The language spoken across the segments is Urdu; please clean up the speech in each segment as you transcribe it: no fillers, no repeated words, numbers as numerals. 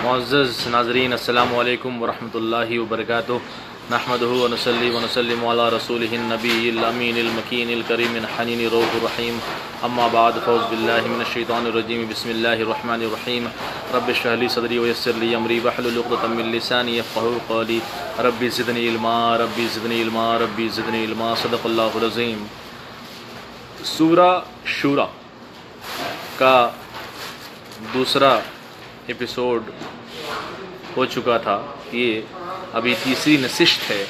معزز ناظرین، السلام علیکم ورحمۃ اللہ وبرکاتہ۔ نحمدہ ونصلی ونسلم علی رسولہ النبی الامین المکین الکریم الحنین الرؤوف الرحیم، اما بعد، فاعوذ باللہ من الشیطان الرجیم، بسم اللہ الرحمن الرحیم۔ رب اشرح لی صدری ویسر لی امری واحلل عقدۃ من لسانی یفقہوا قولی، رب زدنی علما رب زدنی علما رب زدنی علما، صدق اللہ العظیم۔ سورہ شورى کا دوسرا ایپیسوڈ ہو چکا تھا، یہ ابھی تیسری نشست ہے۔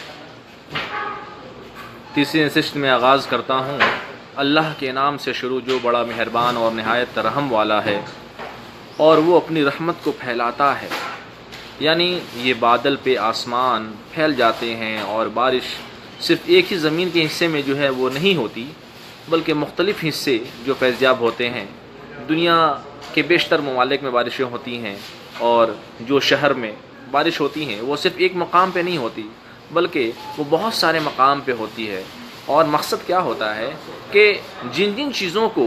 تیسری نشست میں آغاز کرتا ہوں اللہ کے نام سے شروع، جو بڑا مہربان اور نہایت رحم والا ہے، اور وہ اپنی رحمت کو پھیلاتا ہے۔ یعنی یہ بادل پہ آسمان پھیل جاتے ہیں، اور بارش صرف ایک ہی زمین کے حصے میں جو ہے وہ نہیں ہوتی، بلکہ مختلف حصے جو فیضیاب ہوتے ہیں۔ دنیا کے بیشتر ممالک میں بارشیں ہوتی ہیں، اور جو شہر میں بارش ہوتی ہیں وہ صرف ایک مقام پہ نہیں ہوتی، بلکہ وہ بہت سارے مقام پہ ہوتی ہے۔ اور مقصد کیا ہوتا ہے کہ جن جن چیزوں کو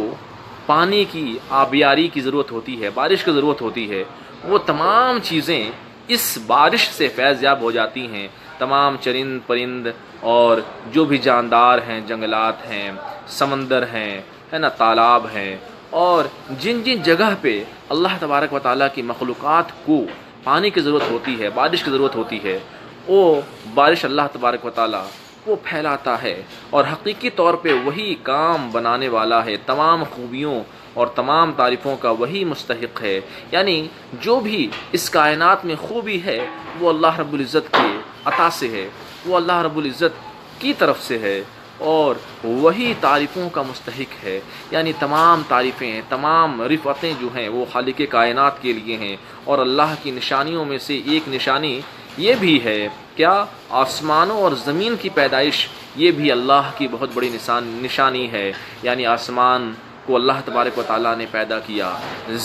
پانی کی آبیاری کی ضرورت ہوتی ہے، بارش کی ضرورت ہوتی ہے، وہ تمام چیزیں اس بارش سے فیضیاب ہو جاتی ہیں۔ تمام چرند پرند اور جو بھی جاندار ہیں، جنگلات ہیں، سمندر ہیں، ہے نا، تالاب ہیں، اور جن جن جگہ پہ اللہ تبارک و تعالیٰ کی مخلوقات کو پانی کی ضرورت ہوتی ہے، بارش کی ضرورت ہوتی ہے، وہ بارش اللہ تبارک و تعالیٰ وہ پھیلاتا ہے، اور حقیقی طور پہ وہی کام بنانے والا ہے۔ تمام خوبیوں اور تمام تعریفوں کا وہی مستحق ہے۔ یعنی جو بھی اس کائنات میں خوبی ہے وہ اللہ رب العزت کے عطا سے ہے، وہ اللہ رب العزت کی طرف سے ہے، اور وہی تعریفوں کا مستحق ہے۔ یعنی تمام تعریفیں، تمام رفعتیں جو ہیں وہ خالق کائنات کے لیے ہیں۔ اور اللہ کی نشانیوں میں سے ایک نشانی یہ بھی ہے، کیا؟ آسمانوں اور زمین کی پیدائش، یہ بھی اللہ کی بہت بڑی نشانی ہے۔ یعنی آسمان کو اللہ تبارک و تعالیٰ نے پیدا کیا،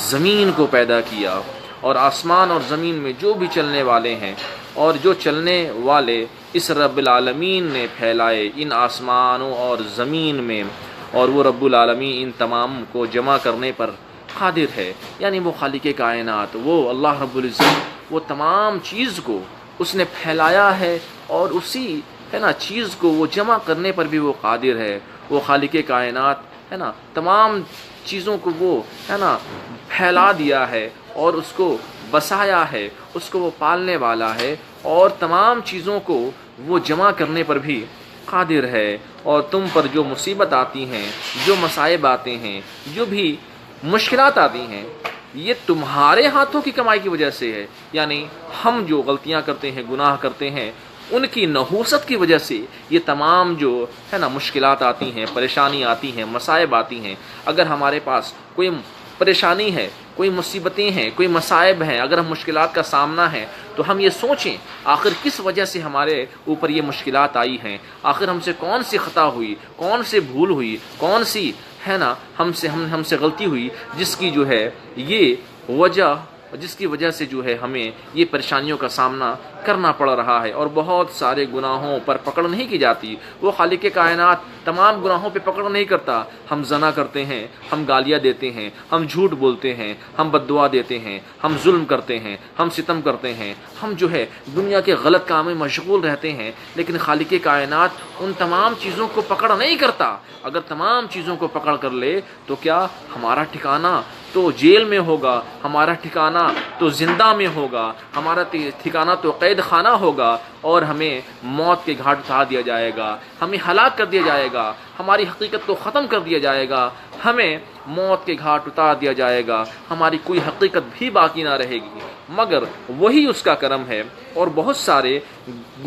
زمین کو پیدا کیا، اور آسمان اور زمین میں جو بھی چلنے والے ہیں، اور جو چلنے والے اس رب العالمین نے پھیلائے ان آسمانوں اور زمین میں، اور وہ رب العالمین ان تمام کو جمع کرنے پر قادر ہے۔ یعنی وہ خالق کائنات، وہ اللہ رب العزت، وہ تمام چیز کو اس نے پھیلایا ہے، اور اسی ہے نا چیز کو وہ جمع کرنے پر بھی وہ قادر ہے۔ وہ خالق کائنات ہے نا تمام چیزوں کو وہ ہے نا پھیلا دیا ہے، اور اس کو بسایا ہے، اس کو وہ پالنے والا ہے، اور تمام چیزوں کو وہ جمع کرنے پر بھی قادر ہے۔ اور تم پر جو مصیبت آتی ہیں، جو مصائب آتے ہیں، جو بھی مشکلات آتی ہیں، یہ تمہارے ہاتھوں کی کمائی کی وجہ سے ہے۔ یعنی ہم جو غلطیاں کرتے ہیں، گناہ کرتے ہیں، ان کی نحوست کی وجہ سے یہ تمام جو ہے نا مشکلات آتی ہیں، پریشانی آتی ہیں، مصائب آتی ہیں۔ اگر ہمارے پاس کوئی پریشانی ہے، کوئی مصیبتیں ہیں، کوئی مصائب ہیں، اگر ہم مشکلات کا سامنا ہے، تو ہم یہ سوچیں آخر کس وجہ سے ہمارے اوپر یہ مشکلات آئی ہیں، آخر ہم سے کون سی خطا ہوئی، کون سی بھول ہوئی، کون سی ہے نا ہم سے غلطی ہوئی، جس کی جو ہے یہ وجہ، جس کی وجہ سے جو ہے ہمیں یہ پریشانیوں کا سامنا کرنا پڑ رہا ہے۔ اور بہت سارے گناہوں پر پکڑ نہیں کی جاتی، وہ خالق کائنات تمام گناہوں پہ پکڑ نہیں کرتا۔ ہم زنا کرتے ہیں، ہم گالیاں دیتے ہیں، ہم جھوٹ بولتے ہیں، ہم بد دعا دیتے ہیں، ہم ظلم کرتے ہیں، ہم ستم کرتے ہیں، ہم جو ہے دنیا کے غلط کام میں مشغول رہتے ہیں، لیکن خالق کائنات ان تمام چیزوں کو پکڑ نہیں کرتا۔ اگر تمام چیزوں کو پکڑ کر لے تو کیا ہمارا ٹھکانہ تو جیل میں ہوگا، ہمارا ٹھکانہ تو زندہ میں ہوگا، ہمارا ٹھکانہ تو قید خانہ ہوگا، اور ہمیں موت کے گھاٹ اتار دیا جائے گا، ہمیں ہلاک کر دیا جائے گا، ہماری حقیقت کو ختم کر دیا جائے گا، ہمیں موت کے گھاٹ اتار دیا جائے گا، ہماری کوئی حقیقت بھی باقی نہ رہے گی۔ مگر وہی اس کا کرم ہے، اور بہت سارے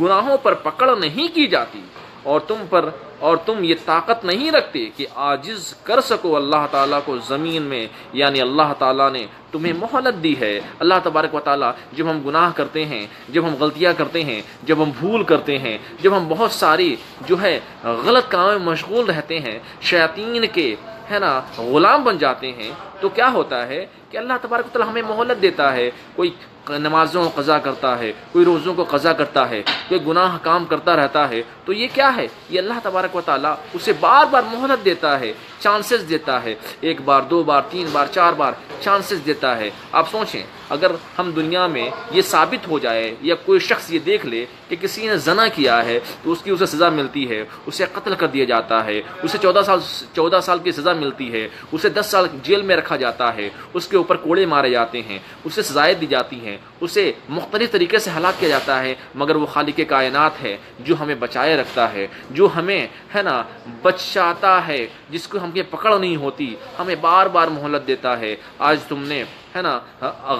گناہوں پر پکڑ نہیں کی جاتی، اور تم یہ طاقت نہیں رکھتے کہ عاجز کر سکو اللہ تعالیٰ کو زمین میں۔ یعنی اللہ تعالیٰ نے تمہیں مہلت دی ہے۔ اللہ تبارک و تعالیٰ جب ہم گناہ کرتے ہیں، جب ہم غلطیاں کرتے ہیں، جب ہم بھول کرتے ہیں، جب ہم بہت ساری جو ہے غلط کاموں میں مشغول رہتے ہیں، شیاطین کے ہے نا غلام بن جاتے ہیں، تو کیا ہوتا ہے کہ اللہ تبارک و تعالیٰ ہمیں مہلت دیتا ہے۔ کوئی نمازوں کو قضا کرتا ہے، کوئی روزوں کو قضا کرتا ہے، کوئی گناہ کام کرتا رہتا ہے، تو یہ کیا ہے؟ یہ اللہ تبارک و تعالیٰ اسے بار بار مہلت دیتا ہے، چانسز دیتا ہے، 1 بار 2 بار 3 بار 4 بار چانسز دیتا ہے۔ آپ سوچیں، اگر ہم دنیا میں یہ ثابت ہو جائے یا کوئی شخص یہ دیکھ لے کہ کسی نے زنا کیا ہے تو اسے سزا ملتی ہے، اسے قتل کر دیا جاتا ہے، اسے 14 سال کی سزا ملتی ہے، اسے 10 سال جیل میں رکھا جاتا ہے، اس کے اوپر کوڑے مارے جاتے ہیں، اسے سزائیں دی جاتی ہیں، اسے مختلف طریقے سے ہلاک کیا جاتا ہے، مگر وہ خالق کائنات ہے جو ہمیں بچائے رکھتا ہے، جو ہمیں ہے نا بچاتا ہے، جس کو ہم کی پکڑ نہیں ہوتی، ہمیں بار بار مہلت دیتا ہے۔ آج تم نے ہے نا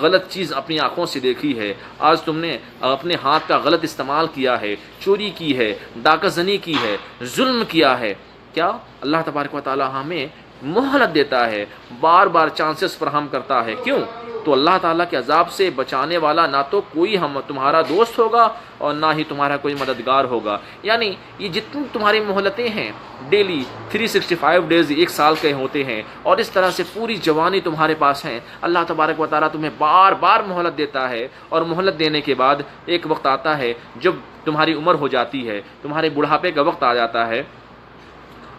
غلط چیز اپنی آنکھوں سے دیکھی ہے، آج تم نے اپنے ہاتھ کا غلط استعمال کیا ہے، چوری کی ہے، ڈاکہ زنی کی ہے، ظلم کیا ہے، کیا اللہ تبارک و تعالی ہمیں مہلت دیتا ہے، بار بار چانسز فراہم کرتا ہے؟ کیوں؟ تو اللہ تعالیٰ کے عذاب سے بچانے والا نہ تو کوئی تمہارا دوست ہوگا اور نہ ہی تمہارا کوئی مددگار ہوگا۔ یعنی یہ جتنی تمہاری مہلتیں ہیں، ڈیلی 365 ڈیز 1 سال کے ہوتے ہیں، اور اس طرح سے پوری جوانی تمہارے پاس ہیں، اللہ تبارک و تعالیٰ تمہیں بار بار مہلت دیتا ہے، اور مہلت دینے کے بعد ایک وقت آتا ہے جب تمہاری عمر ہو جاتی ہے، تمہارے بڑھاپے کا وقت آ جاتا ہے،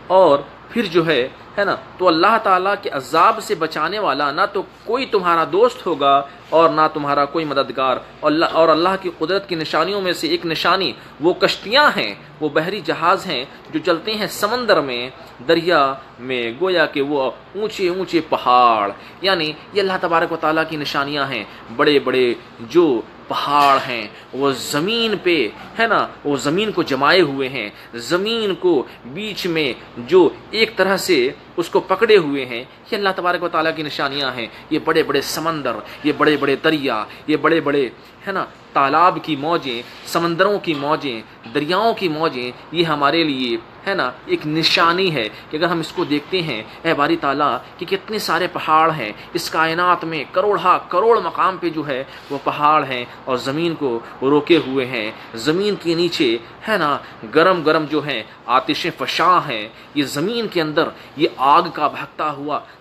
اور پھر جو ہے نا تو اللہ تعالیٰ کے عذاب سے بچانے والا نہ تو کوئی تمہارا دوست ہوگا اور نہ تمہارا کوئی مددگار۔ اور اللہ کی قدرت کی نشانیوں میں سے ایک نشانی وہ کشتیاں ہیں، وہ بحری جہاز ہیں جو چلتے ہیں سمندر میں، دریا میں، گویا کہ وہ اونچے اونچے پہاڑ، یعنی یہ اللہ تبارک و تعالیٰ کی نشانیاں ہیں۔ بڑے بڑے جو پہاڑ ہیں وہ زمین پہ ہے نا، وہ زمین کو جمائے ہوئے ہیں، زمین کو بیچ میں جو ایک طرح سے اس کو پکڑے ہوئے ہیں، یہ اللہ تبارک و تعالیٰ کی نشانیاں ہیں۔ یہ بڑے بڑے سمندر، یہ بڑے بڑے دریا، یہ بڑے بڑے ہے نا تالاب کی موجیں، سمندروں کی موجیں، دریاؤں کی موجیں، یہ ہمارے لیے ہے نا ایک نشانی ہے کہ اگر ہم اس کو دیکھتے ہیں، اے باری تعالیٰ کہ کتنے سارے پہاڑ ہیں اس کائنات میں، کروڑ مقام پہ جو ہے وہ پہاڑ ہیں، اور زمین کو روکے ہوئے ہیں، زمین کے نیچے ہے نا گرم گرم جو ہیں آتشیں فشاں ہیں، یہ زمین کے اندر یہ آگ کا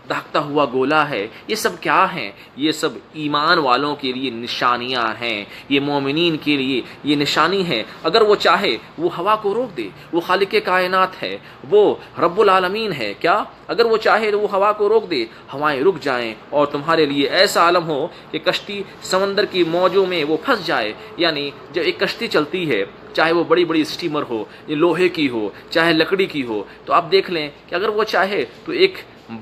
دہکتا ہوا گولا ہے۔ یہ سب کیا ہیں؟ یہ سب ایمان والوں کے لیے نشانیاں ہیں، یہ مومنین کے لیے یہ نشانی ہے۔ اگر وہ چاہے وہ ہوا کو روک دے، وہ خالق کائنات ہے، وہ رب العالمین ہے، کیا اگر وہ چاہے تو وہ ہوا کو روک دے، ہوائیں رک جائیں اور تمہارے لیے ایسا عالم ہو کہ کشتی سمندر کی موجوں میں وہ پھنس جائے۔ یعنی جب ایک کشتی چلتی ہے، چاہے وہ بڑی بڑی اسٹیمر ہو، یہ لوہے کی ہو، چاہے لکڑی کی ہو، تو آپ دیکھ لیں کہ اگر وہ چاہے تو ایک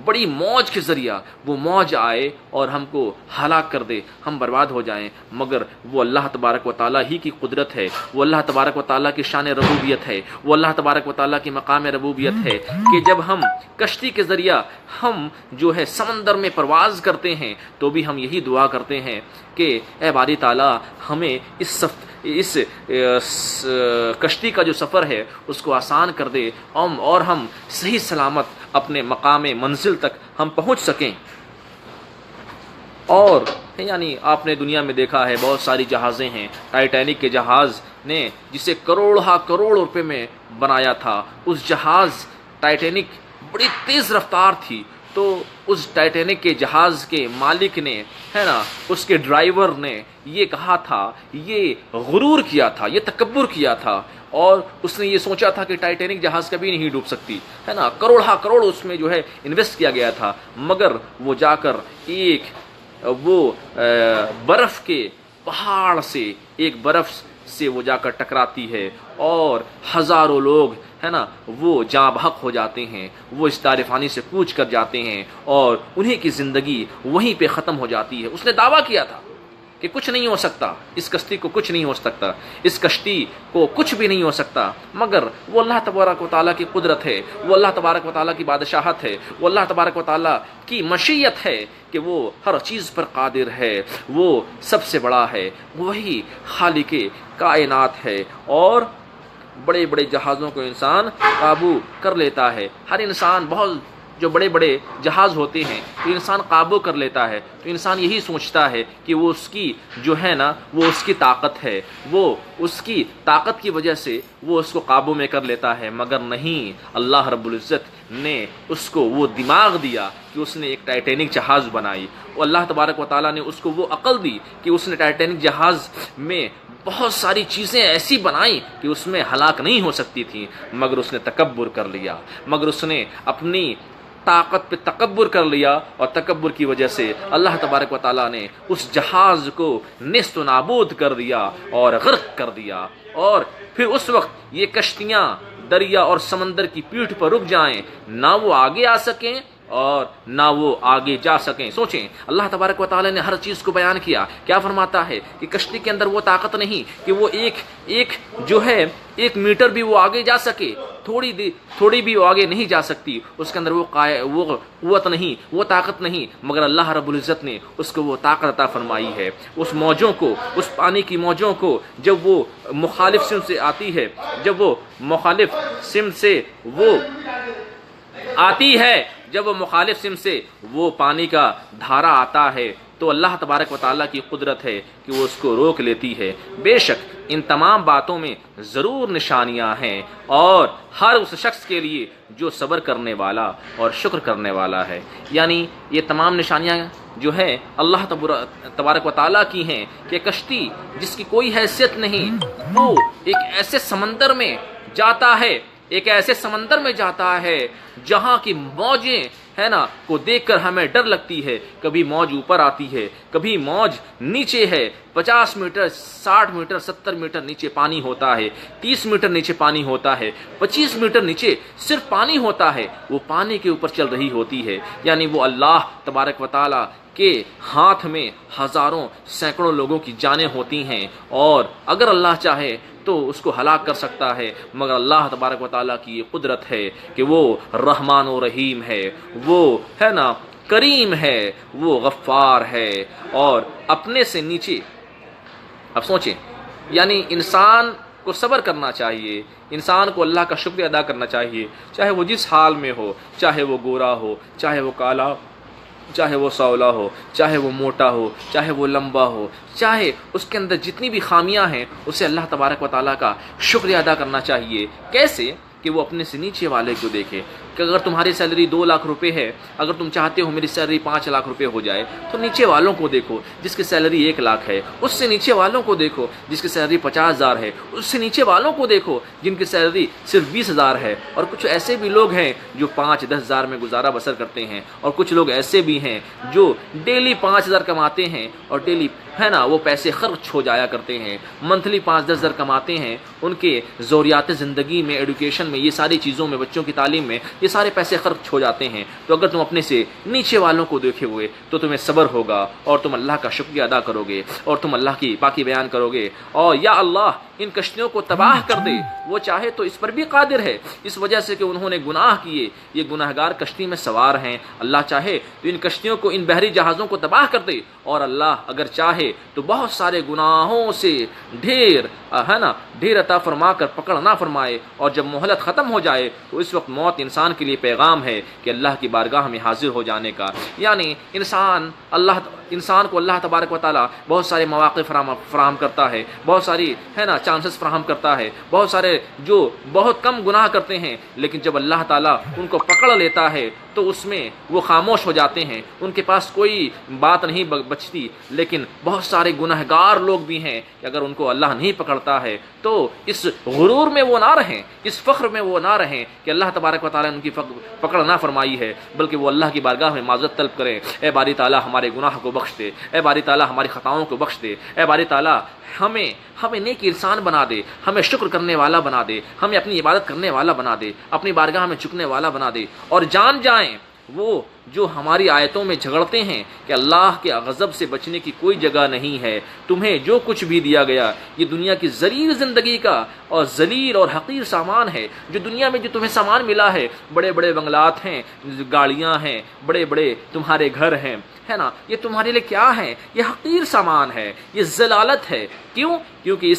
بڑی موج کے ذریعہ وہ موج آئے اور ہم کو ہلاک کر دے، ہم برباد ہو جائیں، مگر وہ اللہ تبارک و تعالیٰ ہی کی قدرت ہے، وہ اللہ تبارک و تعالیٰ کی شان ربوبیت ہے، وہ اللہ تبارک و تعالیٰ کی مقام ربوبیت ہے کہ جب ہم کشتی کے ذریعہ ہم جو ہے سمندر میں پرواز کرتے ہیں تو بھی ہم یہی دعا کرتے ہیں کہ اے باری تعالیٰ ہمیں اس کشتی کا جو سفر ہے اس کو آسان کر دے، اور ہم صحیح سلامت اپنے مقام منزل تک ہم پہنچ سکیں۔ اور یعنی آپ نے دنیا میں دیکھا ہے بہت ساری جہازیں ہیں، ٹائٹینک کے جہاز نے جسے کروڑ روپے میں بنایا تھا، اس جہاز ٹائٹینک بڑی تیز رفتار تھی، تو اس ٹائٹینک کے جہاز کے مالک نے ہے نا اس کے ڈرائیور نے یہ کہا تھا، یہ غرور کیا تھا، یہ تکبر کیا تھا، اور اس نے یہ سوچا تھا کہ ٹائٹینک جہاز کبھی نہیں ڈوب سکتی، ہے نا کروڑ اس میں جو ہے انویسٹ کیا گیا تھا، مگر وہ جا کر وہ برف کے پہاڑ سے ایک برف سے وہ جا کر ٹکراتی ہے، اور ہزاروں لوگ ہے نا وہ جاں بحق ہو جاتے ہیں، وہ اس دار فانی سے کوچ کر جاتے ہیں، اور انہیں کی زندگی وہیں پہ ختم ہو جاتی ہے۔ اس نے دعویٰ کیا تھا کہ کچھ نہیں ہو سکتا، اس کشتی کو کچھ نہیں ہو سکتا، اس کشتی کو کچھ بھی نہیں ہو سکتا، مگر وہ اللہ تبارک و تعالیٰ کی قدرت ہے، وہ اللہ تبارک و تعالیٰ کی بادشاہت ہے، وہ اللہ تبارک و تعالیٰ کی مشیت ہے کہ وہ ہر چیز پر قادر ہے، وہ سب سے بڑا ہے، وہی خالق کائنات ہے، اور بڑے بڑے جہازوں کو انسان قابو کر لیتا ہے۔ ہر انسان بہت جو بڑے بڑے جہاز ہوتے ہیں تو انسان قابو کر لیتا ہے، تو انسان یہی سوچتا ہے کہ وہ اس کی جو ہے نا وہ اس کی طاقت ہے، وہ اس کی طاقت کی وجہ سے وہ اس کو قابو میں کر لیتا ہے، مگر نہیں، اللہ رب العزت نے اس کو وہ دماغ دیا کہ اس نے ایک ٹائٹینک جہاز بنائی، اور اللہ تبارک و تعالیٰ نے اس کو وہ عقل دی کہ اس نے ٹائٹینک جہاز میں بہت ساری چیزیں ایسی بنائیں کہ اس میں ہلاک نہیں ہو سکتی تھیں، مگر اس نے تکبر کر لیا، مگر اس نے اپنی طاقت پہ تکبر کر لیا، اور تکبر کی وجہ سے اللہ تبارک و تعالیٰ نے اس جہاز کو نیست و نابود کر دیا اور غرق کر دیا، اور پھر اس وقت یہ کشتیاں دریا اور سمندر کی پیٹھ پر رک جائیں، نہ وہ آگے آ سکیں اور نہ وہ آگے جا سکیں۔ سوچیں، اللہ تبارک و تعالی نے ہر چیز کو بیان کیا، کیا فرماتا ہے کہ کشتی کے اندر وہ طاقت نہیں کہ وہ ایک میٹر بھی وہ آگے جا سکے، تھوڑی بھی وہ آگے نہیں جا سکتی، اس کے اندر وہ قوت نہیں، وہ طاقت نہیں، مگر اللہ رب العزت نے اس کو وہ طاقت عطا فرمائی ہے۔ اس موجوں کو، اس پانی کی موجوں کو جب وہ مخالف سمت سے آتی ہے، جب وہ مخالف سمت سے وہ آتی ہے، جب وہ مخالف سمت سے وہ پانی کا دھارا آتا ہے، تو اللہ تبارک و تعالیٰ کی قدرت ہے کہ وہ اس کو روک لیتی ہے۔ بے شک ان تمام باتوں میں ضرور نشانیاں ہیں، اور ہر اس شخص کے لیے جو صبر کرنے والا اور شکر کرنے والا ہے۔ یعنی یہ تمام نشانیاں جو ہے اللہ تبارک و تعالیٰ کی ہیں کہ کشتی جس کی کوئی حیثیت نہیں، وہ ایک ایسے سمندر میں جاتا ہے، ایک ایسے سمندر میں جاتا ہے جہاں کی موجیں ہے نا کو دیکھ کر ہمیں ڈر لگتی ہے، کبھی موج اوپر آتی ہے، کبھی موج نیچے ہے، 50 میٹر 60 میٹر 70 میٹر نیچے پانی ہوتا ہے، 30 میٹر نیچے پانی ہوتا ہے، 25 میٹر نیچے صرف پانی ہوتا ہے، وہ پانی کے اوپر چل رہی ہوتی ہے۔ یعنی وہ اللہ تبارک و تعالی کے ہاتھ میں ہزاروں سینکڑوں لوگوں کی جانیں ہوتی ہیں، اور اگر اللہ چاہے تو اس کو ہلاک کر سکتا ہے، مگر اللہ تبارک و تعالیٰ کی یہ قدرت ہے کہ وہ رحمان و رحیم ہے، وہ ہے نا کریم ہے، وہ غفار ہے، اور اپنے سے نیچے۔ اب سوچیں، یعنی انسان کو صبر کرنا چاہیے، انسان کو اللہ کا شکر ادا کرنا چاہیے، چاہے وہ جس حال میں ہو، چاہے وہ گورا ہو، چاہے وہ کالا، چاہے وہ سولا ہو، چاہے وہ موٹا ہو، چاہے وہ لمبا ہو، چاہے اس کے اندر جتنی بھی خامیاں ہیں، اسے اللہ تبارک و تعالیٰ کا شکریہ ادا کرنا چاہیے۔ کیسے؟ کہ وہ اپنے سے نیچے والے کو دیکھے، کہ اگر تمہاری سیلری 2 لاکھ روپے ہے، اگر تم چاہتے ہو میری سیلری 5 لاکھ روپے ہو جائے، تو نیچے والوں کو دیکھو جس کی سیلری 1 لاکھ ہے، اس سے نیچے والوں کو دیکھو جس کی سیلری 50,000 ہے، اس سے نیچے والوں کو دیکھو جن کی سیلری صرف 20,000 ہے۔ اور کچھ ایسے بھی لوگ ہیں جو 5-10 ہزار میں گزارا بسر کرتے ہیں، اور کچھ لوگ ایسے بھی ہیں جو ڈیلی 5,000 کماتے ہیں، اور ڈیلی ہے نا وہ پیسے خرچ ہو جایا کرتے ہیں، منتھلی 5-10 ہزار کماتے ہیں، ان کے ضروریات زندگی میں، ایڈوکیشن میں، یہ ساری چیزوں میں، بچوں کی تعلیم میں یہ سارے پیسے خرچ ہو جاتے ہیں۔ تو اگر تم اپنے سے نیچے والوں کو دیکھے ہوئے تو تمہیں صبر ہوگا، اور تم اللہ کا شکریہ ادا کرو گے، اور تم اللہ کی پاکی بیان کرو گے، اور یا اللہ ان کشتیوں کو تباہ کر دے، وہ چاہے تو اس پر بھی قادر ہے، اس وجہ سے کہ انہوں نے گناہ کیے، یہ گناہگار کشتی میں سوار ہیں، اللہ چاہے تو ان کشتیوں کو، ان بحری جہازوں کو تباہ کر دے، اور اللہ اگر چاہے تو بہت سارے گناہوں سے ڈھیر عطا فرما کر پکڑ نہ فرمائے، اور جب مہلت ختم ہو جائے تو اس وقت موت انسان کے لیے پیغام ہے کہ اللہ کی بارگاہ میں حاضر ہو جانے کا۔ یعنی انسان کو اللہ تبارک و تعالیٰ بہت سارے مواقع فراہم کرتا ہے، بہت ساری چانسز فراہم کرتا ہے، بہت سارے جو بہت کم گناہ کرتے ہیں، لیکن جب اللہ تعالیٰ ان کو پکڑ لیتا ہے تو اس میں وہ خاموش ہو جاتے ہیں، ان کے پاس کوئی بات نہیں بچتی۔ لیکن بہت سارے گنہگار لوگ بھی ہیں کہ اگر ان کو اللہ نہیں پکڑتا ہے تو اس غرور میں وہ نہ رہیں، اس فخر میں وہ نہ رہیں کہ اللہ تبارک و تعالیٰ نے ان کی پکڑ نہ فرمائی ہے، بلکہ وہ اللہ کی بارگاہ میں معذرت طلب کریں، اے باری تعالیٰ ہمارے گناہ کو بخش دے، اے باری تعالیٰ ہماری خطاؤں کو بخش دے، اے باری تعالیٰ ہمیں نیک انسان بنا دے، ہمیں شکر کرنے والا بنا دے، ہمیں اپنی عبادت کرنے والا بنا دے، اپنی بارگاہ میں جھکنے والا بنا دے، اور جان جائیں وہ جو ہماری آیتوں میں جھگڑتے ہیں کہ اللہ کے غضب سے بچنے کی کوئی جگہ نہیں ہے، تمہیں جو کچھ بھی دیا گیا یہ دنیا کی ذلیل زندگی کا اور ذلیل اور حقیر سامان ہے، جو دنیا میں جو تمہیں سامان ملا ہے، بڑے بڑے بنگلات ہیں، گاڑیاں ہیں، بڑے بڑے تمہارے گھر ہیں، ہے نا، یہ تمہارے لیے کیا ہے؟ یہ حقیر سامان ہے، یہ ذلالت ہے۔ کیوں کیونکہ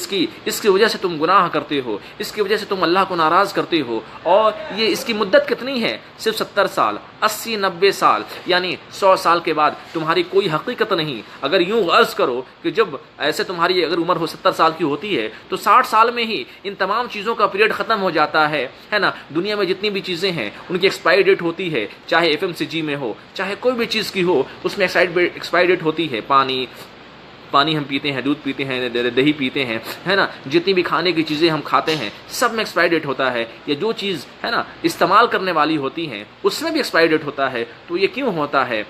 اس کی وجہ سے تم گناہ کرتے ہو، اس کی وجہ سے تم اللہ کو ناراض کرتے ہو۔ اور یہ اس کی مدت کتنی ہے؟ صرف 70 سال، 80 90 سال، یعنی 100 سال کے بعد تمہاری کوئی حقیقت نہیں۔ اگر یوں غرض کرو کہ جب ایسے تمہاری اگر عمر ہو 70 سال کی ہوتی ہے تو 60 سال میں ہی ان تمام چیزوں کا پیریڈ ختم ہو جاتا ہے نا۔ دنیا میں جتنی بھی چیزیں ہیں ان کی ایکسپائری ڈیٹ ہوتی ہے، چاہے FMCG میں ہو، چاہے کوئی بھی چیز کی ہو، اس میں ایکسپائری ڈیٹ ہوتی ہے۔ پانی ہم پیتے ہیں، دودھ پیتے ہیں، دہی پیتے ہیں، ہے نا، جتنی بھی کھانے کی چیزیں ہم کھاتے ہیں سب میں ایکسپائری ڈیٹ ہوتا ہے، یا جو چیز ہے نا استعمال کرنے والی ہوتی ہیں اس میں بھی ایکسپائری ڈیٹ ہوتا ہے۔ تو یہ کیوں ہوتا ہے؟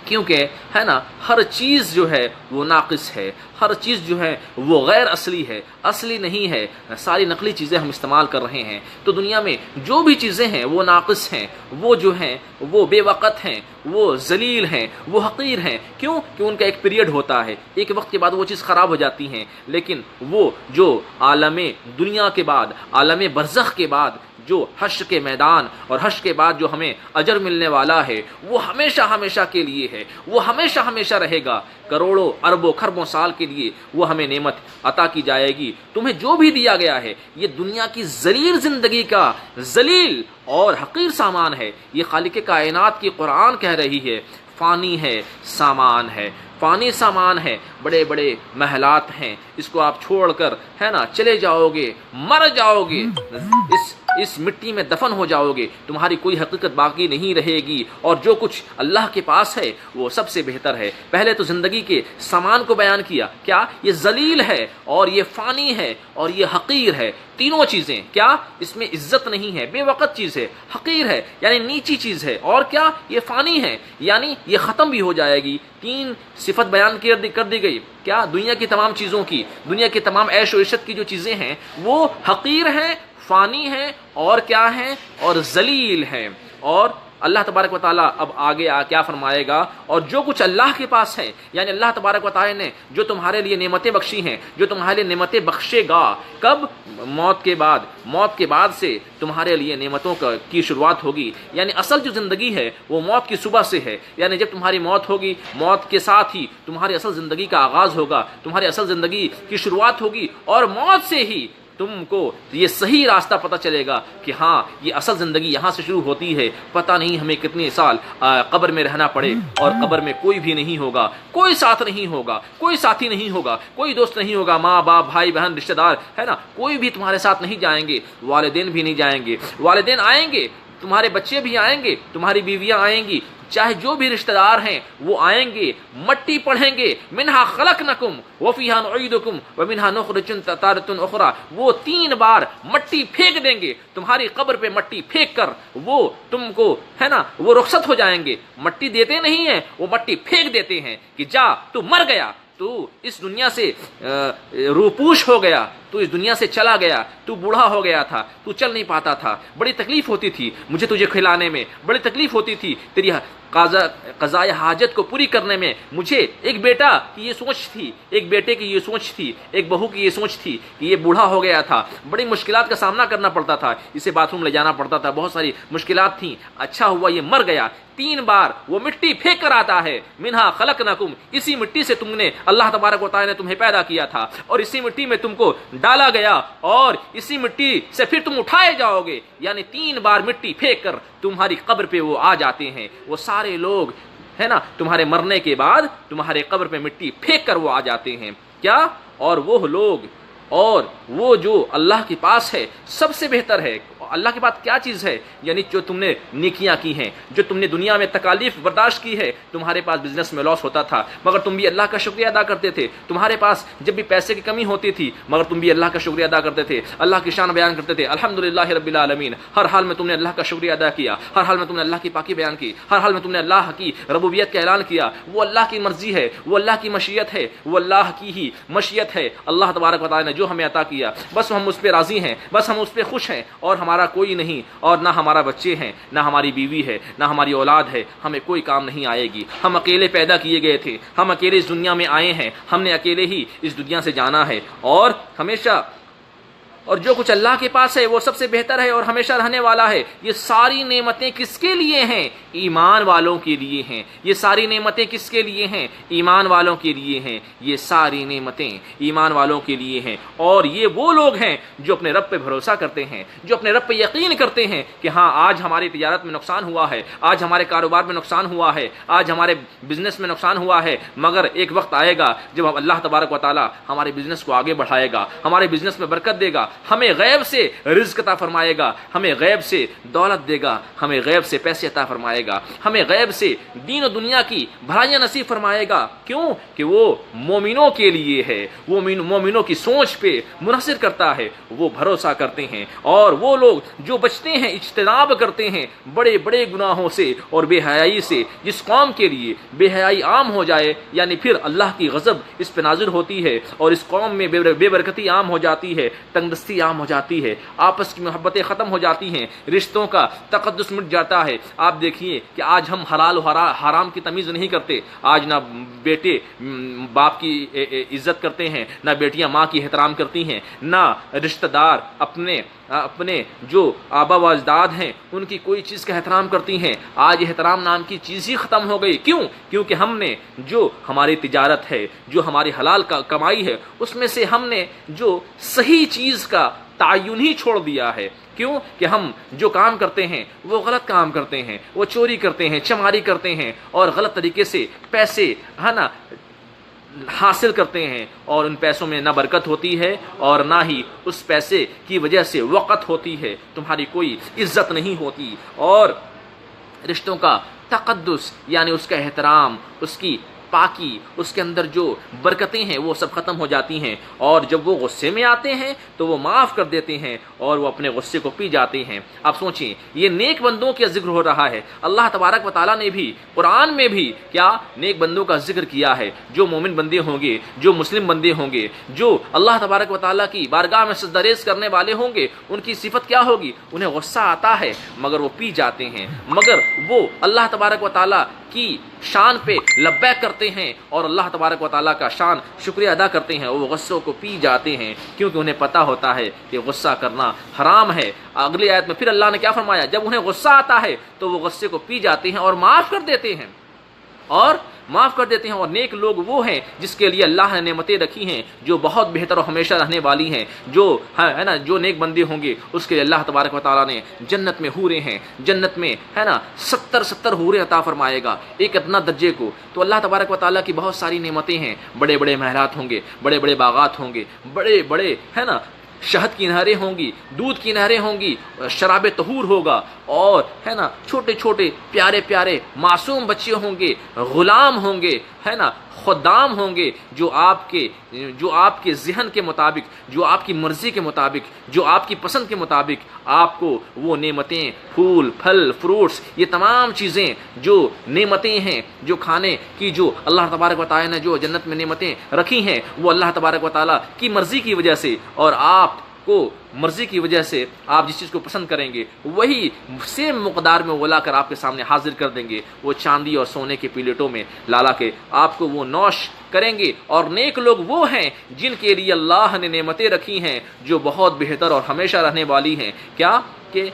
کیونکہ ہے نا ہر چیز جو ہے وہ ناقص ہے، ہر چیز جو ہے وہ غیر اصلی ہے، اصلی نہیں ہے، ساری نقلی چیزیں ہم استعمال کر رہے ہیں۔ تو دنیا میں جو بھی چیزیں ہیں وہ ناقص ہیں، وہ جو ہیں وہ بے وقت ہیں، وہ ذلیل ہیں، وہ حقیر ہیں۔ کیوں؟ کہ ان کا ایک پیریڈ ہوتا ہے، ایک وقت کے بعد وہ چیز خراب ہو جاتی ہیں۔ لیکن وہ جو عالم دنیا کے بعد، عالم برزخ کے بعد جو حشر کے میدان اور حشر کے بعد جو ہمیں اجر ملنے والا ہے وہ ہمیشہ ہمیشہ کے لیے ہے، وہ ہمیشہ ہمیشہ رہے گا، کروڑوں اربوں خربوں سال کے لیے وہ ہمیں نعمت عطا کی جائے گی۔ تمہیں جو بھی دیا گیا ہے یہ دنیا کی ذلیل زندگی کا ذلیل اور حقیر سامان ہے۔ یہ خالق کائنات کی قرآن کہہ رہی ہے، فانی ہے، سامان ہے، فانی سامان ہے، بڑے بڑے محلات ہیں، اس کو آپ چھوڑ کر ہے نا چلے جاؤ گے، مر جاؤ گے، اس مٹی میں دفن ہو جاؤ گے، تمہاری کوئی حقیقت باقی نہیں رہے گی۔ اور جو کچھ اللہ کے پاس ہے وہ سب سے بہتر ہے۔ پہلے تو زندگی کے سامان کو بیان کیا، کیا یہ ذلیل ہے اور یہ فانی ہے اور یہ حقیر ہے، تینوں چیزیں۔ کیا اس میں عزت نہیں ہے، بے وقت چیز ہے، حقیر ہے یعنی نیچی چیز ہے، اور کیا یہ فانی ہے یعنی یہ ختم بھی ہو جائے گی۔ تین صفت بیان کر دی گئی، کیا دنیا کی تمام چیزوں کی، دنیا کی تمام عیش و عشرت کی جو چیزیں ہیں وہ حقیر ہیں، فانی ہیں، اور کیا ہیں، اور ذلیل ہیں۔ اور اللہ تبارک و تعالیٰ اب آگے کیا فرمائے گا؟ اور جو کچھ اللہ کے پاس ہے، یعنی اللہ تبارک و تعالیٰ نے جو تمہارے لیے نعمتیں بخشی ہیں، جو تمہارے لیے نعمتیں بخشے گا، کب؟ موت کے بعد۔ موت کے بعد سے تمہارے لیے نعمتوں کی شروعات ہوگی، یعنی اصل جو زندگی ہے وہ موت کی صبح سے ہے، یعنی جب تمہاری موت ہوگی موت کے ساتھ ہی تمہاری اصل زندگی کا آغاز ہوگا، تمہاری اصل زندگی کی شروعات ہوگی، اور موت سے ہی تم کو یہ صحیح راستہ پتہ چلے گا کہ ہاں یہ اصل زندگی یہاں سے شروع ہوتی ہے۔ پتہ نہیں ہمیں کتنے سال قبر میں رہنا پڑے، اور قبر میں کوئی بھی نہیں ہوگا، کوئی ساتھ نہیں ہوگا، کوئی ساتھی نہیں ہوگا، کوئی دوست نہیں ہوگا، ماں باپ بھائی بہن رشتہ دار ہے نا کوئی بھی تمہارے ساتھ نہیں جائیں گے، والدین بھی نہیں جائیں گے، والدین آئیں گے، تمہارے بچے بھی آئیں گے، تمہاری بیویاں آئیں گی، چاہے جو بھی رشتہ دار ہیں وہ آئیں گے، مٹی پڑھیں گے، منہا خلقنکم وفیہا نعیدکم ومنہا نخرجکم تارۃ اخری، وہ 3 بار مٹی پھینک دیں گے تمہاری قبر پہ، مٹی پھینک کر وہ تم کو ہے نا وہ رخصت ہو جائیں گے۔ مٹی دیتے نہیں ہیں، وہ مٹی پھینک دیتے ہیں کہ جا تو مر گیا، تو اس دنیا سے روپوش ہو گیا، تو اس دنیا سے چلا گیا، تو بوڑھا ہو گیا تھا، تو چل نہیں پاتا تھا، بڑی تکلیف ہوتی تھی مجھے تجھے کھلانے میں، بڑی تکلیف ہوتی تھی تیری قضائے حاجت کو پوری کرنے میں۔ مجھے ایک بیٹا کی یہ سوچ تھی، ایک بیٹے کی یہ سوچ تھی، ایک بہو کی یہ سوچ تھی کہ یہ بوڑھا ہو گیا تھا، بڑی مشکلات کا سامنا کرنا پڑتا تھا، اسے باتھ روم لے جانا پڑتا تھا، بہت ساری مشکلات تھیں، اچھا ہوا یہ مر گیا۔ 3 بار وہ مٹی پھینک کر آتا ہے، منہا خلقنکم، اسی مٹی سے تم نے اللہ تبارک و تعالی نے تمہیں پیدا کیا تھا، اور اسی مٹی میں تم کو ڈالا گیا، اور اسی مٹی سے پھر تم اٹھائے جاؤ گے، یعنی 3 بار مٹی پھینک کر تمہاری قبر پہ وہ آ جاتے ہیں۔ وہ سارے لوگ ہے نا تمہارے مرنے کے بعد تمہارے قبر پہ مٹی پھینک کر وہ آ جاتے ہیں۔ کیا؟ اور وہ لوگ اور وہ جو اللہ کے پاس ہے سب سے بہتر ہے۔ اللہ کے بعد کیا چیز ہے؟ یعنی جو تم نے نیکیاں کی ہیں، جو تم نے دنیا میں تکالیف برداشت کی ہے، تمہارے پاس بزنس میں لاس ہوتا تھا مگر تم بھی اللہ کا شکریہ ادا کرتے تھے، تمہارے پاس جب بھی پیسے کی کمی ہوتی تھی مگر تم بھی اللہ کا شکریہ ادا کرتے تھے، اللہ کی شان بیان کرتے تھے، الحمدللہ رب العالمین، ہر حال میں تم نے اللہ کا شکریہ ادا کیا، ہر حال میں تم نے اللہ کی پاکی بیان کی، ہر حال میں تم نے اللہ کی ربوبیت کا اعلان کیا۔ وہ اللہ کی مرضی ہے، وہ اللہ کی مشیت ہے، وہ اللہ کی ہی مشیت ہے، اللہ تبارک و تعالی نے جو ہمیں عطا کیا بس ہم اس پہ راضی ہیں، بس ہم اس پہ خوش ہیں، اور ہمارا کوئی نہیں، اور نہ ہمارا بچے ہیں، نہ ہماری بیوی ہے، نہ ہماری اولاد ہے، ہمیں کوئی کام نہیں آئے گی، ہم اکیلے پیدا کیے گئے تھے، ہم اکیلے اس دنیا میں آئے ہیں، ہم نے اکیلے ہی اس دنیا سے جانا ہے، اور ہمیشہ اور جو کچھ اللہ کے پاس ہے وہ سب سے بہتر ہے اور ہمیشہ رہنے والا ہے۔ یہ ساری نعمتیں کس کے لیے ہیں؟ ایمان والوں کے لیے ہیں۔ یہ ساری نعمتیں کس کے لیے ہیں؟ ایمان والوں کے لیے ہیں۔ یہ ساری نعمتیں ایمان والوں کے لیے ہیں، اور یہ وہ لوگ ہیں جو اپنے رب پہ بھروسہ کرتے ہیں، جو اپنے رب پہ یقین کرتے ہیں کہ ہاں آج ہماری تجارت میں نقصان ہوا ہے، آج ہمارے کاروبار میں نقصان ہوا ہے، آج ہمارے بزنس میں نقصان ہوا ہے، مگر ایک وقت آئے گا جب اللہ تبارک و تعالی ہمارے بزنس کو آگے بڑھائے گا، ہمارے بزنس میں برکت دے گا، ہمیں غیب سے رزق عطا فرمائے گا، ہمیں غیب سے دولت دے گا، ہمیں غیب سے پیسے عطا فرمائے گا، ہمیں غیب سے دین و دنیا کی بھلائیاں نصیب فرمائے گا۔ کیوں؟ کہ وہ مومنوں کے لیے ہے، وہ مومنوں کی سوچ پہ منحصر کرتا ہے، وہ بھروسہ کرتے ہیں۔ اور وہ لوگ جو بچتے ہیں، اجتناب کرتے ہیں بڑے بڑے گناہوں سے اور بے حیائی سے، جس قوم کے لیے بے حیائی عام ہو جائے یعنی پھر اللہ کی غضب اس پہ نازل ہوتی ہے، اور اس قوم میں بے برکتی عام ہو جاتی ہے، تنگ دستی عام ہو جاتی ہے، آپس کی محبتیں ختم ہو جاتی ہیں، رشتوں کا تقدس مٹ جاتا ہے۔ آپ دیکھیے کہ آج ہم حلال و حرام کی تمیز نہیں کرتے، آج نہ بیٹے باپ کی عزت کرتے ہیں، نہ بیٹیاں ماں کی احترام کرتی ہیں، نہ رشتہ دار اپنے جو آبا و اجداد ہیں ان کی کوئی چیز کا احترام کرتی ہیں۔ آج احترام نام کی چیز ہی ختم ہو گئی۔ کیوں؟ کیونکہ ہم نے جو ہماری تجارت ہے، جو ہماری حلال کا کمائی ہے، اس میں سے ہم نے جو صحیح چیز کا تعین ہی چھوڑ دیا ہے۔ کیوں؟ کہ ہم جو کام کرتے ہیں وہ غلط کام کرتے ہیں، وہ چوری کرتے ہیں، چماری کرتے ہیں، اور غلط طریقے سے پیسے ہے نا حاصل کرتے ہیں، اور ان پیسوں میں نہ برکت ہوتی ہے اور نہ ہی اس پیسے کی وجہ سے وقت ہوتی ہے، تمہاری کوئی عزت نہیں ہوتی، اور رشتوں کا تقدس یعنی اس کا احترام، اس کی پاکی، اس کے اندر جو برکتیں ہیں وہ سب ختم ہو جاتی ہیں، اور جب وہ غصے میں آتے ہیں تو وہ معاف کر دیتے ہیں اور وہ اپنے غصے کو پی جاتے ہیں۔ آپ سوچیں، یہ نیک بندوں کا ذکر ہو رہا ہے۔ اللہ تبارک و تعالیٰ نے بھی قرآن میں بھی کیا نیک بندوں کا ذکر کیا ہے، جو مومن بندے ہوں گے، جو مسلم بندے ہوں گے، جو اللہ تبارک و تعالیٰ کی بارگاہ میں سجدہ ریز کرنے والے ہوں گے، ان کی صفت کیا ہوگی؟ انہیں غصہ آتا ہے مگر وہ پی جاتے ہیں، مگر وہ اللہ تبارک و تعالیٰ کی شان پہ لبیک کرتے ہیں اور اللہ تبارک و تعالیٰ کا شان شکریہ ادا کرتے ہیں، وہ غصوں کو پی جاتے ہیں، کیونکہ انہیں پتہ ہوتا ہے کہ غصہ کرنا حرام ہے۔ اگلی آیت میں پھر اللہ نے کیا فرمایا؟ جب انہیں غصہ آتا ہے تو وہ غصے کو پی جاتے ہیں اور معاف کر دیتے ہیں، اور نیک لوگ وہ ہیں جس کے لیے اللہ نے نعمتیں رکھی ہیں جو بہت بہتر اور ہمیشہ رہنے والی ہیں۔ جو ہے نا، جو نیک بندے ہوں گے اس کے لیے اللہ تبارک و تعالیٰ نے جنت میں حوریں ہیں، جنت میں ہے نا 70 حوریں عطا فرمائے گا ایک ادنا درجے کو۔ تو اللہ تبارک و تعالیٰ کی بہت ساری نعمتیں ہیں، بڑے بڑے محلات ہوں گے، بڑے بڑے باغات ہوں گے، بڑے بڑے ہے نا شہد کی نہریں ہوں گی، دودھ کی نہریں ہوں گی، شراب طہور ہوگا، اور ہے نا چھوٹے چھوٹے پیارے پیارے معصوم بچے ہوں گے، غلام ہوں گے، ہے نا خدام ہوں گے، جو آپ کے ذہن کے مطابق، جو آپ کی مرضی کے مطابق، جو آپ کی پسند کے مطابق آپ کو وہ نعمتیں، پھول پھل فروٹس، یہ تمام چیزیں جو نعمتیں ہیں، جو کھانے کی جو اللہ تبارک و تعالیٰ نے جو جنت میں نعمتیں رکھی ہیں، وہ اللہ تبارک و تعالیٰ کی مرضی کی وجہ سے اور آپ کو مرضی کی وجہ سے آپ جس چیز کو پسند کریں گے وہی سیم مقدار میں وہ لا کر آپ کے سامنے حاضر کر دیں گے، وہ چاندی اور سونے کے پلیٹوں میں لا کے آپ کو وہ نوش کریں گے۔ اور نیک لوگ وہ ہیں جن کے لیے اللہ نے نعمتیں رکھی ہیں جو بہت بہتر اور ہمیشہ رہنے والی ہیں۔ کیا کہ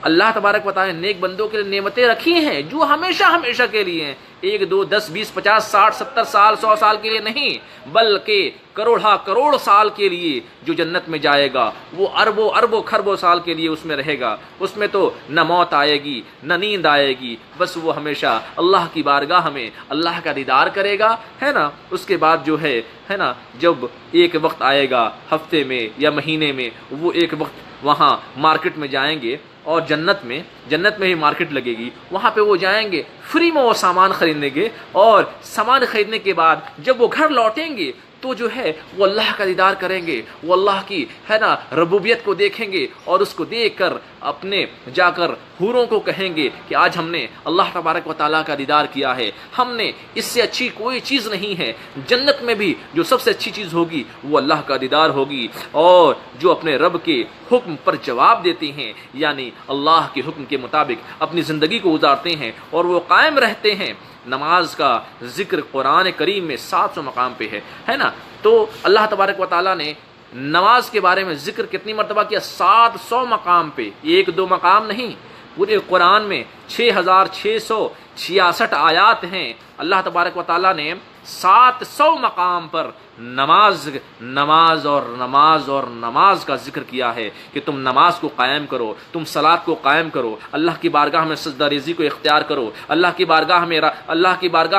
اللہ تبارک و تعالیٰ نے نیک بندوں کے لیے نعمتیں رکھی ہیں جو ہمیشہ کے لیے ہیں، 1 2 10 20 50 60 70 سال 100 سال کے لیے نہیں، بلکہ کروڑ سال کے لیے جو جنت میں جائے گا وہ اربوں خربوں سال کے لیے اس میں رہے گا، اس میں تو نہ موت آئے گی نہ نیند آئے گی، بس وہ ہمیشہ اللہ کی بارگاہ میں اللہ کا دیدار کرے گا، ہے نا۔ اس کے بعد جو ہے نا جب ایک وقت آئے گا ہفتے میں یا مہینے میں، وہ ایک وقت وہاں مارکیٹ میں جائیں گے، اور جنت میں ہی مارکیٹ لگے گی، وہاں پہ وہ جائیں گے، فری میں وہ سامان خریدیں گے، اور سامان خریدنے کے بعد جب وہ گھر لوٹیں گے تو جو ہے وہ اللہ کا دیدار کریں گے، وہ اللہ کی ہے نا ربوبیت کو دیکھیں گے، اور اس کو دیکھ کر اپنے جا کر حوروں کو کہیں گے کہ آج ہم نے اللہ تبارک و تعالیٰ کا دیدار کیا ہے، ہم نے اس سے اچھی کوئی چیز نہیں ہے، جنت میں بھی جو سب سے اچھی چیز ہوگی وہ اللہ کا دیدار ہوگی، اور جو اپنے رب کے حکم پر جواب دیتے ہیں یعنی اللہ کے حکم کے مطابق اپنی زندگی کو گزارتے ہیں اور وہ قائم رہتے ہیں۔ نماز کا ذکر قرآن کریم میں 700 مقام پہ ہے نا۔ تو اللہ تبارک و تعالیٰ نے نماز کے بارے میں ذکر کتنی مرتبہ کیا؟ 700 مقام پہ، ایک دو مقام نہیں، پورے قرآن میں 6666 آیات ہیں۔ اللہ تبارک و تعالیٰ نے 700 مقام پر نماز نماز اور نماز اور نماز کا ذکر کیا ہے کہ تم نماز کو قائم کرو، تم صلاۃ کو قائم کرو، اللہ کی بارگاہ میں سجدہ ریزی کو اختیار کرو، اللہ کی بارگاہ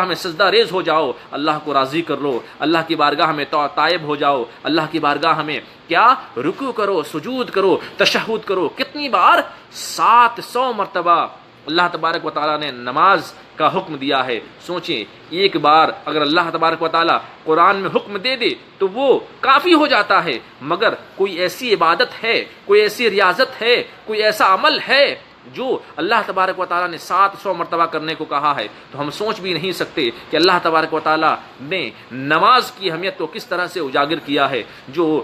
میں سجدہ ریز ہو جاؤ، اللہ کو راضی کر لو، اللہ کی بارگاہ میں تائب ہو جاؤ، اللہ کی بارگاہ میں کیا رکوع کرو، سجود کرو، تشہد کرو۔ کتنی بار؟ 700 مرتبہ اللہ تبارک و تعالیٰ نے نماز کا حکم دیا ہے۔ سوچیں، ایک بار اگر اللہ تبارک و تعالیٰ قرآن میں حکم دے دے تو وہ کافی ہو جاتا ہے، مگر کوئی ایسی عبادت ہے، کوئی ایسی ریاضت ہے، کوئی ایسا عمل ہے جو اللہ تبارک و تعالیٰ نے 700 مرتبہ کرنے کو کہا ہے، تو ہم سوچ بھی نہیں سکتے کہ اللہ تبارک و تعالیٰ نے نماز کی اہمیت کو کس طرح سے اجاگر کیا ہے۔ جو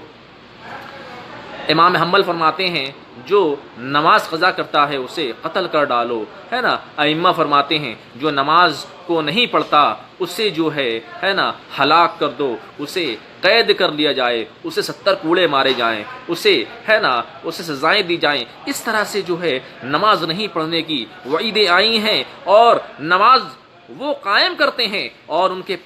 امام حنبل فرماتے ہیں جو نماز قضا کرتا ہے اسے قتل کر ڈالو، ہے نا۔ ائمہ فرماتے ہیں جو نماز کو نہیں پڑھتا اسے جو ہے نا ہلاک کر دو، اسے قید کر لیا جائے، اسے 70 کوڑے مارے جائیں، اسے ہے نا اسے سزائیں دی جائیں۔ اس طرح سے جو ہے نماز نہیں پڑھنے کی وعیدیں آئی ہیں، اور نماز وہ قائم کرتے ہیں اور ان کے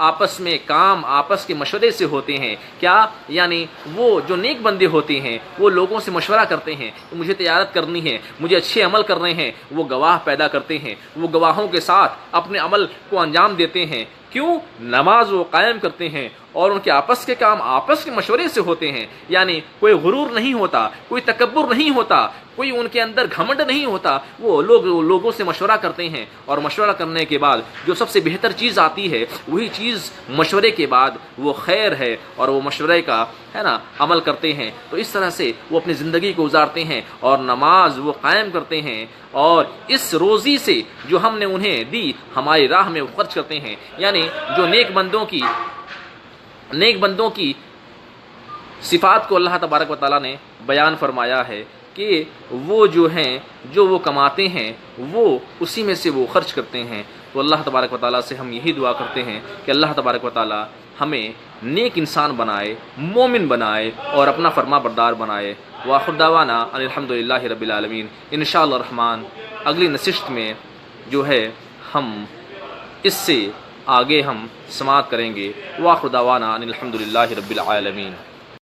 آپس میں کام آپس کے مشورے سے ہوتے ہیں۔ کیا یعنی وہ جو نیک بندے ہوتے ہیں وہ لوگوں سے مشورہ کرتے ہیں کہ مجھے تجارت کرنی ہے، مجھے اچھے عمل کرنے ہیں، وہ گواہ پیدا کرتے ہیں، وہ گواہوں کے ساتھ اپنے عمل کو انجام دیتے ہیں۔ کیوں؟ نماز وہ قائم کرتے ہیں اور ان کے آپس کے کام آپس کے مشورے سے ہوتے ہیں، یعنی کوئی غرور نہیں ہوتا، کوئی تکبر نہیں ہوتا، کوئی ان کے اندر گھمنڈ نہیں ہوتا۔ وہ لوگوں سے مشورہ کرتے ہیں، اور مشورہ کرنے کے بعد جو سب سے بہتر چیز آتی ہے وہی چیز مشورے کے بعد وہ خیر ہے، اور وہ مشورے کا ہے نا عمل کرتے ہیں۔ تو اس طرح سے وہ اپنی زندگی کو گزارتے ہیں اور نماز وہ قائم کرتے ہیں، اور اس روزی سے جو ہم نے انہیں دی ہماری راہ میں وہ خرچ کرتے ہیں۔ یعنی جو نیک بندوں کی صفات کو اللہ تبارک و تعالیٰ نے بیان فرمایا ہے کہ وہ جو ہیں جو وہ کماتے ہیں وہ اسی میں سے وہ خرچ کرتے ہیں۔ تو اللہ تبارک و تعالیٰ سے ہم یہی دعا کرتے ہیں کہ اللہ تبارک و تعالیٰ ہمیں نیک انسان بنائے، مومن بنائے اور اپنا فرما بردار بنائے۔ وآخر دعوانا ان الحمدللہ رب العالمین۔ انشاءاللہ الرحمن اگلی نشست میں جو ہے ہم اس سے آگے ہم سماعت کریں گے۔ وآخر دعوانا ان الحمدللہ رب العالمین۔